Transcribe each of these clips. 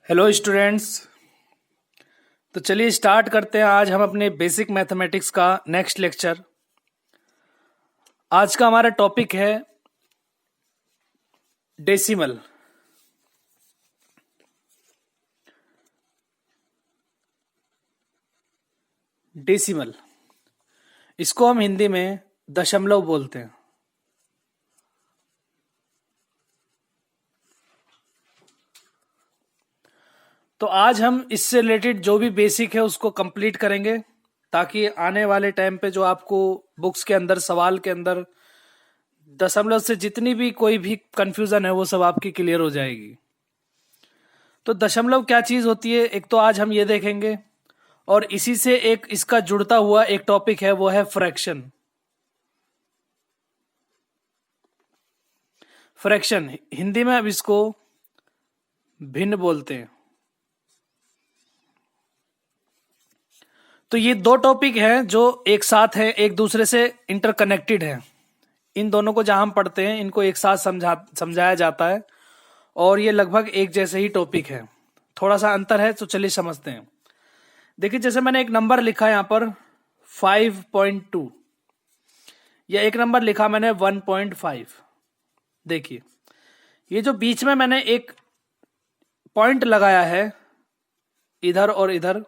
Hello students. तो चलिए start करते हैं। आज हम अपने बेसिक मैथमेटिक्स का नेक्स्ट लेक्चर। आज का हमारा टॉपिक है डेसिमल। डेसिमल इसको हम हिंदी में दशमलव बोलते हैं। तो आज हम इससे रिलेटेड जो भी बेसिक है उसको कंप्लीट करेंगे, ताकि आने वाले टाइम पे जो आपको बुक्स के अंदर सवाल के अंदर दशमलव से जितनी भी कोई भी कंफ्यूजन है वो सब आपकी क्लियर हो जाएगी। तो दशमलव क्या चीज होती है, एक तो आज हम ये देखेंगे, और इसी से एक इसका जुड़ता हुआ एक टॉपिक है, वो है फ्रैक्शन। फ्रैक्शन हिंदी में अब इसको भिन्न बोलते हैं। तो ये दो टॉपिक हैं जो एक साथ हैं, एक दूसरे से इंटरकनेक्टेड हैं। इन दोनों को जहां हम पढ़ते हैं इनको एक साथ समझाया जाता है, और ये लगभग एक जैसे ही टॉपिक है। थोड़ा सा अंतर है, तो चलिए समझते हैं। देखिए, जैसे मैंने एक नंबर लिखा यहां पर 5.2, या एक नंबर लिखा मैंने 1.5। देखिए, ये जो बीच में मैंने एक पॉइंट लगाया है इधर और इधर,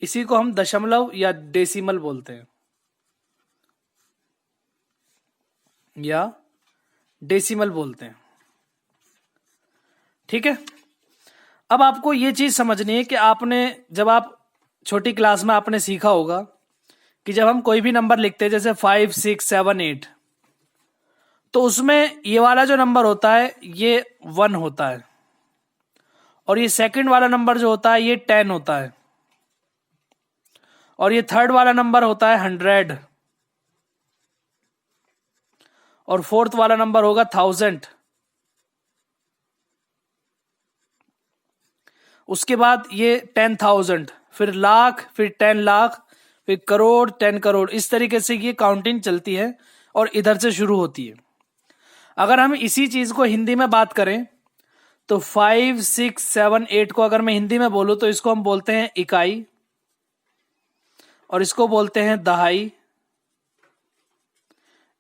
इसी को हम दशमलव या डेसिमल बोलते हैं, या डेसिमल बोलते हैं। ठीक है। अब आपको ये चीज समझनी है कि आपने जब आप छोटी क्लास में आपने सीखा होगा कि जब हम कोई भी नंबर लिखते हैं, जैसे 5, 6, 7, 8, तो उसमें ये वाला जो नंबर होता है ये 1 होता है, और ये सेकंड वाला नंबर जो होता है ये 10 होता है, और ये थर्ड वाला नंबर होता है 100, और फोर्थ वाला नंबर होगा 1000। उसके बाद ये 10,000, फिर लाख, फिर 10 लाख, फिर करोड़, 10 करोड़। इस तरीके से ये काउंटिंग चलती है और इधर से शुरू होती है। अगर हम इसी चीज को हिंदी में बात करें तो 5, 6, 7, 8 को अगर मैं हिंदी में बोलूं तो इसको हम बोलते हैं इकाई, और इसको बोलते हैं दहाई,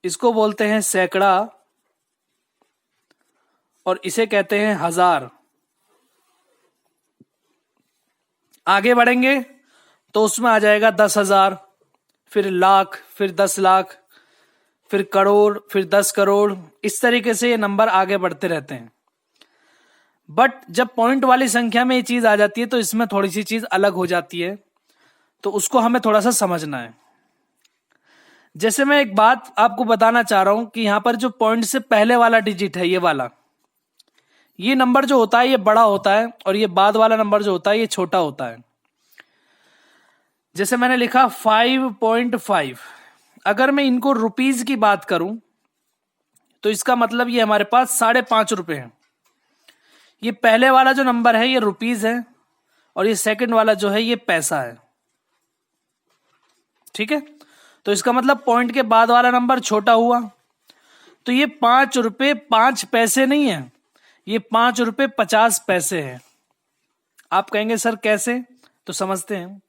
इसको बोलते हैं सैकड़ा, और इसे कहते हैं हजार। आगे बढ़ेंगे तो उसमें आ जाएगा 10,000, फिर लाख, फिर 10 लाख, फिर करोड़, फिर 10 करोड़। इस तरीके से ये नंबर आगे बढ़ते रहते हैं। बट जब पॉइंट वाली संख्या में ये चीज आ जाती है तो इसमें थोड़ी सी चीज अलग हो जाती है, तो उसको हमें थोड़ा सा समझना है। जैसे मैं एक बात आपको बताना चाह रहा हूं कि यहां पर जो पॉइंट से पहले वाला डिजिट है, ये वाला, ये नंबर जो होता है ये बड़ा होता है, और ये बाद वाला नंबर जो होता है ये छोटा होता है। जैसे मैंने लिखा 5.5, अगर मैं इनको रुपीज की बात करूं तो इसका मतलब ये हमारे पास 5.5 है। ये पहले वाला जो नंबर है ये रुपीज है, और ये सेकंड वाला जो है ये पैसा है। ठीक है। तो इसका मतलब पॉइंट के बाद वाला नंबर छोटा हुआ। तो ये 5 रुपए 5 पैसे नहीं है, ये 5 रुपए 50 पैसे है। आप कहेंगे सर कैसे, तो समझते हैं।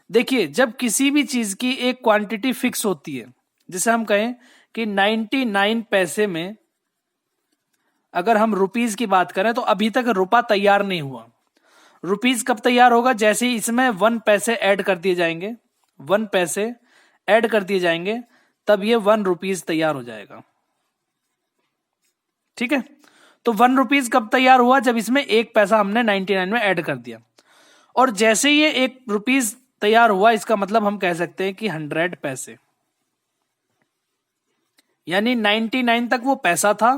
देखिए, जब किसी भी चीज की एक क्वांटिटी फिक्स होती है, जैसे हम कहें कि 99 पैसे में अगर हम रुपीज की बात करें तो अभी तक रुपया तैयार नहीं हुआ। रुपीज कब तैयार होगा, जैसे ही इसमें 1 पैसे ऐड कर दिए जाएंगे, 1 पैसे ऐड कर दिए जाएंगे, तब ये 1 रुपीज तैयार हो जाएगा। ठीक है। तो 1 रुपीज कब तैयार हुआ, जब इसमें 1 पैसा हमने 99 में ऐड कर दिया। और जैसे ये 1 रुपीज तैयार हुआ, इसका मतलब हम कह सकते हैं कि 100 पैसे, यानी 99 तक वो पैसा था।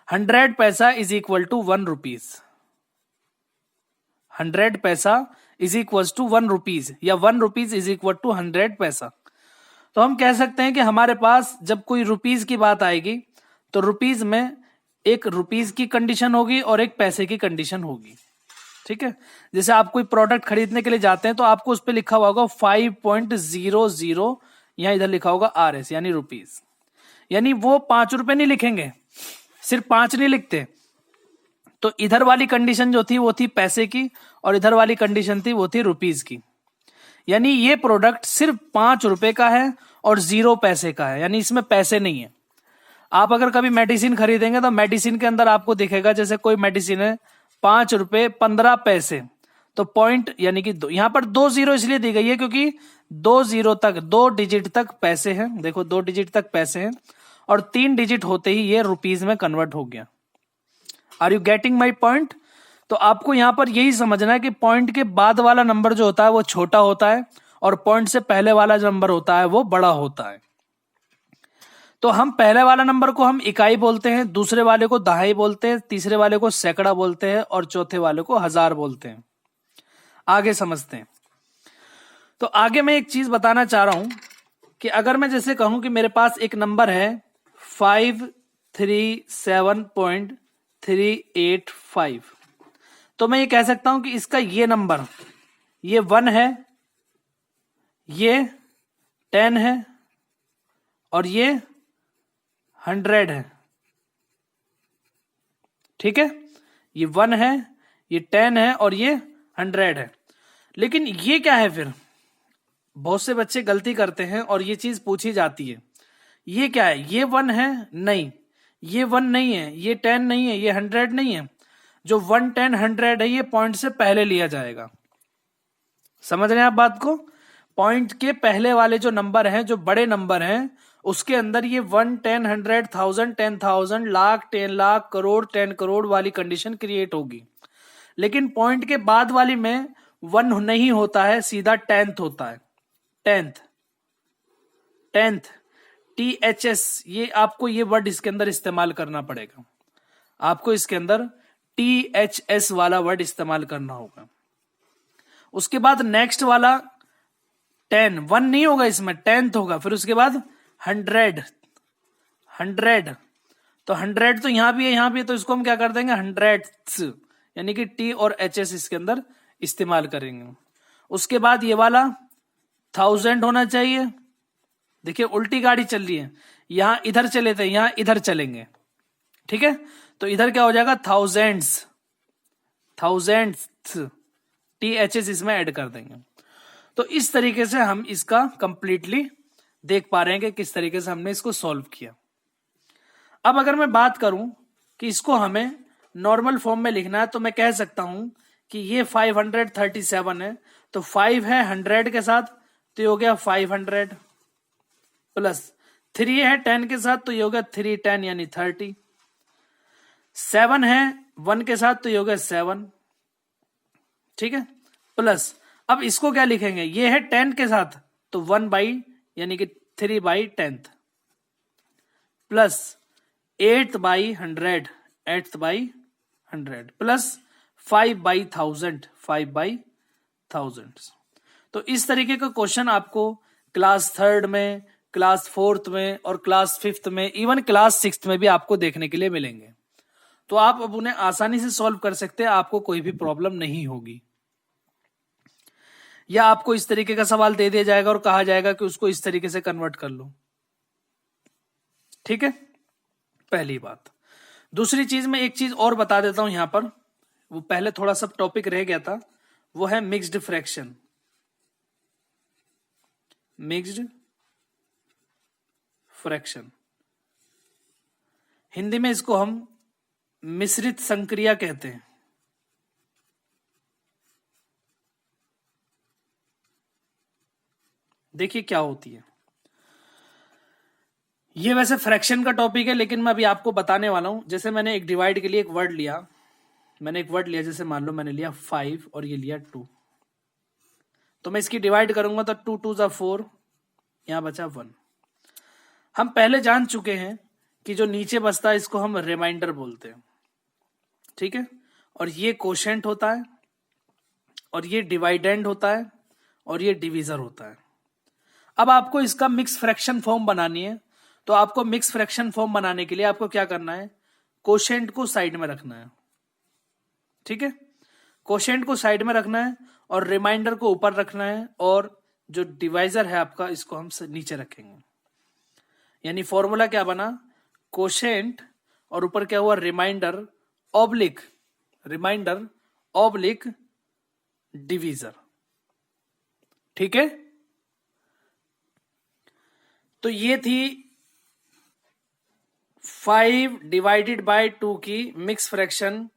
100 पैसा इज इक्वल टू 1 रुपीज। 100 पैसा इज इक्वल टू 1 रुपीज, या 1 रुपीज इज इक्वल टू 100 पैसा। तो हम कह सकते हैं कि हमारे पास जब कोई रुपीज की बात आएगी तो रुपीज में एक रुपीज की कंडीशन होगी और एक पैसे की कंडीशन होगी। ठीक है। जैसे आप कोई प्रोडक्ट खरीदने के लिए जाते हैं तो आपको उस पर लिखा हुआ होगा 5.00, यहां इधर लिखा होगा RS, यानी रुपीज। यानी वो 5 रुपए नहीं लिखेंगे, सिर्फ 5 नहीं लिखते, तो इधर वाली कंडीशन जो थी वो थी पैसे की, और इधर वाली कंडीशन थी वो थी रुपीज की। यानी ये प्रोडक्ट सिर्फ 5 रुपए का है और 0 पैसे का है, यानी इसमें पैसे नहीं है। आप अगर कभी मेडिसिन खरीदेंगे तो मेडिसिन के अंदर आपको दिखेगा, जैसे कोई मेडिसिन है 5 रुपए 15 पैसे, तो पॉइंट यानी कि यहां पर 2 जीरो इसलिए दी गई है क्योंकि 2 जीरो तक, 2 डिजिट तक पैसे हैं। देखो 2 डिजिट तक पैसे हैं और 3 डिजिट होते ही ये रुपीज में कन्वर्ट हो गया। Are you getting my point? तो आपको यहां पर यही समझना है कि पॉइंट के बाद वाला नंबर जो होता है वो छोटा होता है और पॉइंट से पहले वाला जो नंबर होता है वो बड़ा होता है। तो हम पहले वाला नंबर को हम इकाई बोलते हैं, दूसरे वाले को दहाई बोलते हैं, तीसरे वाले को सैकड़ा बोलते हैं और चौथे वाले को हजार बोलते हैं। आगे समझते हैं। तो आगे मैं एक चीज बताना चाह रहा हूं कि अगर मैं जैसे कहूं कि मेरे पास एक नंबर है 537.385, तो मैं ये कह सकता हूं कि इसका ये नंबर, ये 1 है, ये 10 है और ये 100 है। ठीक है, ये 1 है, ये 10 है और ये 100 है। लेकिन ये क्या है? फिर बहुत से बच्चे गलती करते हैं और ये चीज पूछी जाती है, ये क्या है? ये 1 है? नहीं, ये 1 नहीं है, ये 10 नहीं है, ये 100 नहीं है। जो 1, 10, 100 है ये पॉइंट से पहले लिया जाएगा। समझ रहे हैं आप बात को? पॉइंट के पहले वाले जो नंबर हैं, जो बड़े नंबर हैं, उसके अंदर ये 1, 10, 100, 1000, 10,000, लाख, 10 लाख, करोड़, 10 करोड़ वाली कंडीशन क्रिएट होगी। लेकिन पॉइंट के बाद वाली में 1 नहीं होता है, सीधा 10th होता है। 10th THS, ये आपको ये वर्ड इसके अंदर इस्तेमाल करना पड़ेगा। आपको इसके अंदर THS वाला वर्ड इस्तेमाल करना होगा। उसके बाद नेक्स्ट वाला 10, 1 नहीं होगा इसमें, 10th होगा। फिर उसके बाद 100, तो 100 तो यहां भी है, यहां भी है, तो इसको हम क्या कर देंगे? 100ths, यानी कि T और HS इसके अंदर इस्तेमाल करेंगे। उसके बाद ये वाला 1000 होना चाहिए। देखिए उल्टी गाड़ी चल रही है, यहां इधर चले थे, यहां इधर चलेंगे। ठीक है, तो इधर क्या हो जाएगा? thousands, THS इसमें ऐड कर देंगे। तो इस तरीके से हम इसका कंप्लीटली देख पा रहे हैं कि किस तरीके से हमने इसको सॉल्व किया। अब अगर मैं बात करूं कि इसको हमें नॉर्मल फॉर्म में लिखना है, तो मैं कह सकता हूं कि ये 537 है, तो 5 है 100 के साथ, तो ये हो गया 500, प्लस 3 है 10 के साथ, तो ये हो गया 310 यानी 30। 7 है 1 के साथ, तो ये हो गया 7। ठीक है, प्लस अब इसको क्या लिखेंगे? ये है 10 के साथ, तो 1 बाई यानी कि 3/10, plus 8th by 100, 8th by 100, plus 5/1000, 5/1000। तो इस तरीके का क्वेश्चन आपको क्लास 3rd में, क्लास 4th में और क्लास 5th में, इवन क्लास 6th में भी आपको देखने के लिए मिलेंगे। तो आप अब उन्हें आसानी से सॉल्व कर सकते हैं, आपको कोई भी प्रॉब्लम नहीं होगी। या आपको इस तरीके का सवाल दे दिया जाएगा और कहा जाएगा कि उसको इस तरीके से कन्वर्ट कर लो। ठीक है, पहली बात। दूसरी चीज में एक चीज और बता देता हूं यहां पर, वो पहले थोड़ा सा टॉपिक रह गया था, वो है mixed fraction. Mixed fraction, Hindi में इसको हम मिश्रित संक्रिया कहते हैं। देखिए क्या होती है ये। वैसे फ्रैक्शन का टॉपिक है, लेकिन मैं अभी आपको बताने वाला हूं। जैसे मैंने एक डिवाइड के लिए एक वर्ड लिया, जैसे मान लो मैंने लिया 5 और ये लिया 2, तो मैं इसकी डिवाइड करूंगा तो 2 2 जा 4, यहां बचा 1। हम पहले जान चुके हैं कि जो नीचे बचता है इसको हम रिमाइंडर बोलते हैं। ठीक है, और ये कोशेंट होता है, और ये डिवाइडेंड होता है, और ये डिवीजर होता है। अब आपको इसका मिक्स फ्रैक्शन फॉर्म बनानी है, तो आपको मिक्स फ्रैक्शन फॉर्म बनाने के लिए आपको क्या करना है? कोशेंट को साइड में रखना है। ठीक है, कोशेंट को साइड में रखना है और रिमाइंडर को ऊपर रखना है, और जो डिवाइजर है आपका इसको हम नीचे रखेंगे। यानी फॉर्मूला क्या बना? कोशेंट और ऊपर क्या हुआ? Reminder oblique reminder oblique divisor. ठीक है, तो ये थी 5 डिवाइडेड बाय 2 की मिक्स फ्रैक्शन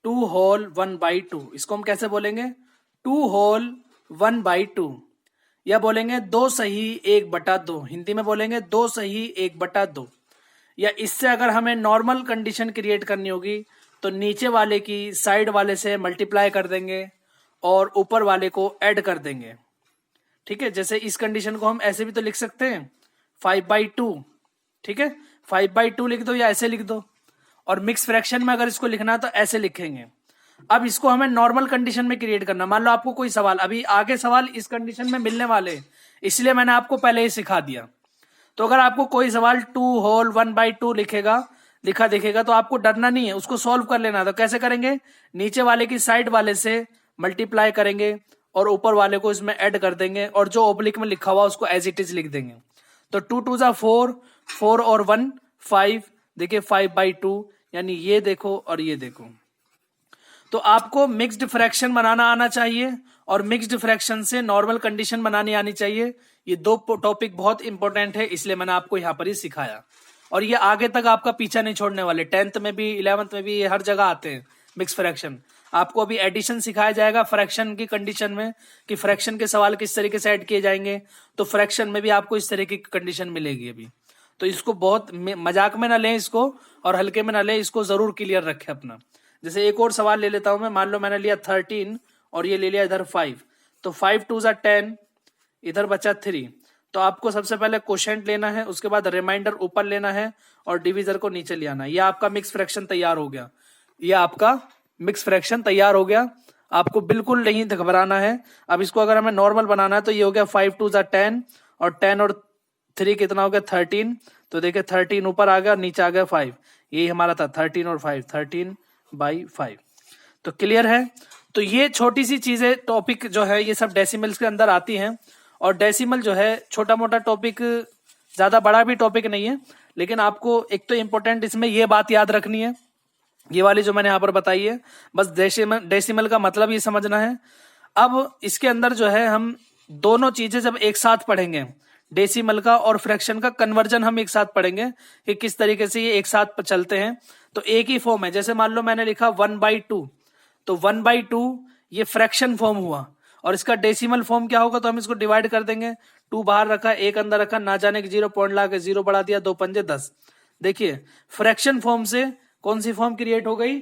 2 होल 1/2। इसको हम कैसे बोलेंगे? 2 होल 1/2, या बोलेंगे 2 सही 1/2। हिंदी में बोलेंगे 2 सही 1/2। या इससे अगर हमें नॉर्मल कंडीशन क्रिएट करनी होगी तो नीचे वाले की साइड वाले से मल्टीप्लाई कर देंगे और ऊपर वाले को ऐड कर देंगे। ठीक है, जैसे इस कंडीशन को हम ऐसे भी तो लिख सकते हैं 5/2। ठीक है, 5/2 लिख दो या ऐसे लिख दो। और मिक्स फ्रैक्शन में अगर इसको लिखना है तो ऐसे लिखेंगे। अब इसको हमें नॉर्मल कंडीशन में क्रिएट करना। मान लो आपको कोई सवाल, अभी आगे सवाल इस कंडीशन में मिलने वाले, इसलिए मैंने आपको पहले ही सिखा दिया। तो अगर आपको कोई सवाल 2 होल 1/2 लिखा दिखेगा तो आपको डरना नहीं है, उसको सॉल्व कर लेना। तो कैसे करेंगे? नीचे वाले की साइड वाले से मल्टीप्लाई करेंगे और ऊपर वाले को इसमें ऐड कर देंगे और जो ओब्लिक में लिखा हुआ उसको एज इट इज लिख देंगे। तो 2 2 जा 4, 4 और 1 5, देखिए 5/2, यानी ये देखो और ये देखो। तो आपको मिक्स्ड फ्रैक्शन बनाना आना चाहिए और मिक्स्ड फ्रैक्शन से नॉर्मल कंडीशन बनानी आनी चाहिए। ये दो टॉपिक बहुत इंपॉर्टेंट है, इसलिए मैंने आपको यहाँ पर ही सिखाया। और ये आगे तक आपका पीछा नहीं छोड़ने वाले। 10th में भी 11th में भी ये हर जगह आते हैं मिक्स फ्रैक्शन। आपको अभी एडिशन सिखाया जाएगा फ्रैक्शन की कंडीशन में, कि फ्रैक्शन के सवाल किस तरीके से ऐड किए जाएंगे। तो फ्रैक्शन में भी आपको इस तरह की कंडीशन मिलेगी अभी। तो इसको बहुत मजाक में ना लें इसको, और हल्के में ना लें इसको, जरूर क्लियर रखें अपना। जैसे एक और सवाल ले लेता हूं मैं। मान लो मैंने लिया 13 और ये ले लिया इधर 5, तो 5 2 जा 10, इधर बचा 3। तो आपको सबसे पहले कोशेंट लेना है, उसके बाद रिमाइंडर ऊपर लेना है और डिवीजर को नीचे ले आना है। ये आपका मिक्स फ्रैक्शन तैयार हो गया। ये आपका मिक्स फ्रैक्शन तैयार हो गया। आपको बिल्कुल नहीं घबराना है। अब इसको अगर हमें नॉर्मल बनाना है तो ये हो गया 5 2 जा 10 और 10 और 3 कितना हो गया 13। तो देखिए 13 ऊपर आ गया, नीचे आ गया 5। यही हमारा था 13 और 5, 13/5। तो क्लियर है। तो ये छोटी सी चीजें टॉपिक जो है ये सब डेसिमल्स के अंदर आती हैं। और डेसिमल जो है छोटा मोटा टॉपिक, ज्यादा बड़ा भी टॉपिक नहीं है, लेकिन आपको एक तो इंपॉर्टेंट इसमें ये बात याद रखनी है, ये वाली जो मैंने यहाँ पर बताई है। बस डेसिमल का मतलब ये समझना है। अब इसके अंदर जो है हम दोनों चीजें जब एक साथ पढ़ेंगे, डेसिमल का और फ्रैक्शन का कन्वर्जन हम एक साथ पढ़ेंगे कि किस तरीके से ये एक साथ चलते हैं। तो एक ही फॉर्म है। जैसे मान लो मैंने लिखा 1/2, तो 1/2 ये फ्रैक्शन फॉर्म हुआ, और इसका डेसिमल फॉर्म क्या होगा? तो हम इसको डिवाइड कर देंगे। 2 बाहर रखा, 1 अंदर रखा, ना जाने की 0 पॉइंट ला के 0 बढ़ा दिया, 2 पंजे 10। देखिए फ्रैक्शन फॉर्म से कौन सी फॉर्म क्रिएट हो गई?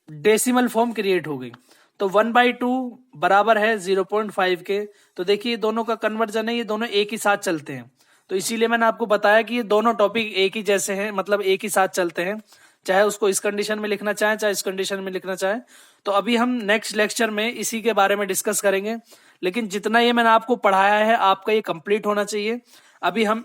डेसिमल फॉर्म क्रिएट हो गई। तो 1/2 बराबर है 0.5 के। तो देखिए दोनों का कन्वर्जन है, ये दोनों एक ही साथ चलते हैं। तो इसीलिए मैंने आपको बताया कि ये दोनों टॉपिक एक ही जैसे हैं, मतलब एक ही साथ चलते हैं, चाहे उसको इस कंडीशन में लिखना चाहे चाहे इस कंडीशन में लिखना चाहे। तो अभी हम नेक्स्ट लेक्चर में इसी के बारे में डिस्कस करेंगे। लेकिन जितना ये मैंने आपको पढ़ाया है आपका ये कंप्लीट होना चाहिए। अभी हम